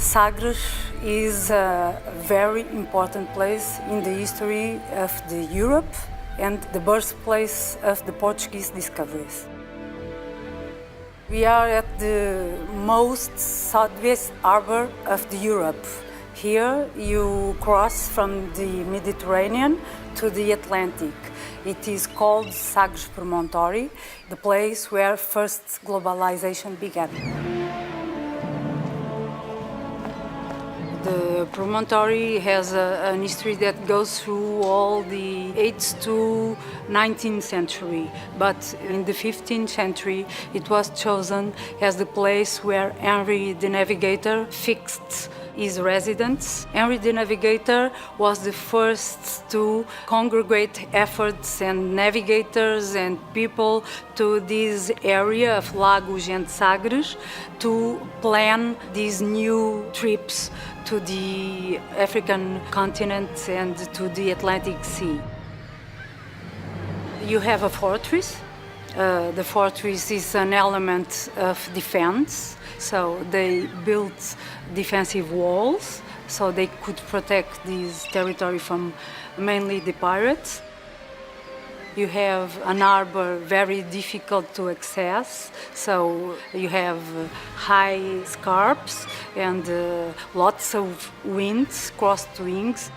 Sagres is a very important place in the history of the Europe and the birthplace of the Portuguese discoveries. We are at the most southwest harbor of the Europe. Here you cross from the Mediterranean to the Atlantic. It is called Sagres Promontory, the place where first globalization began. The promontory has an history that goes through all the 8th to 19th century, but in the 15th century it was chosen as the place where Henry the Navigator fixed his residence. Henry the Navigator was the first to congregate efforts and navigators and people to this area of Lagos and Sagres to plan these new trips to the African continent and to the Atlantic Sea. You have a fortress. The fortress is an element of defense, so they built defensive walls so they could protect this territory from mainly the pirates. You have an harbor very difficult to access, so you have high scarps and lots of winds, crossed wings.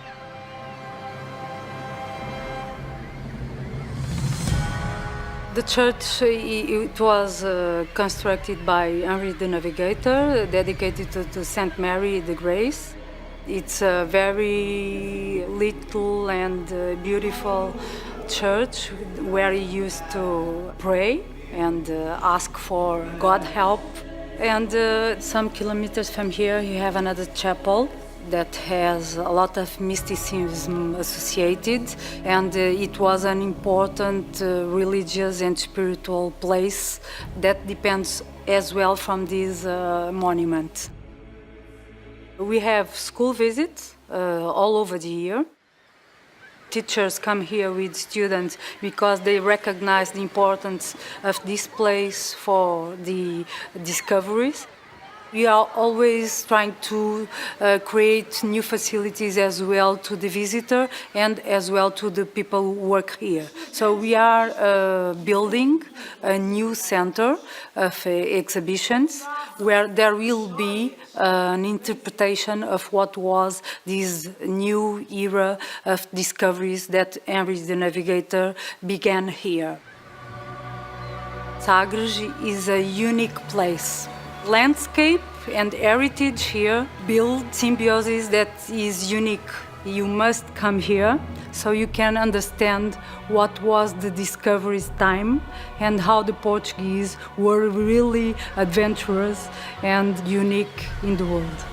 The church, it was constructed by Henry the Navigator, dedicated to Saint Mary the Grace. It's a very little and beautiful church where he used to pray and ask for God help. And some kilometers from here you have another chapel that has a lot of mysticism associated, and it was an important religious and spiritual place that depends as well from this monument. We have school visits all over the year. Teachers come here with students because they recognize the importance of this place for the discoveries. We are always trying to create new facilities as well to the visitor and as well to the people who work here. So we are building a new center of exhibitions where there will be an interpretation of what was this new era of discoveries that Henry the Navigator began here. Sagres is a unique place. Landscape and heritage here build symbiosis that is unique. You must come here so you can understand what was the discovery's time and how the Portuguese were really adventurous and unique in the world.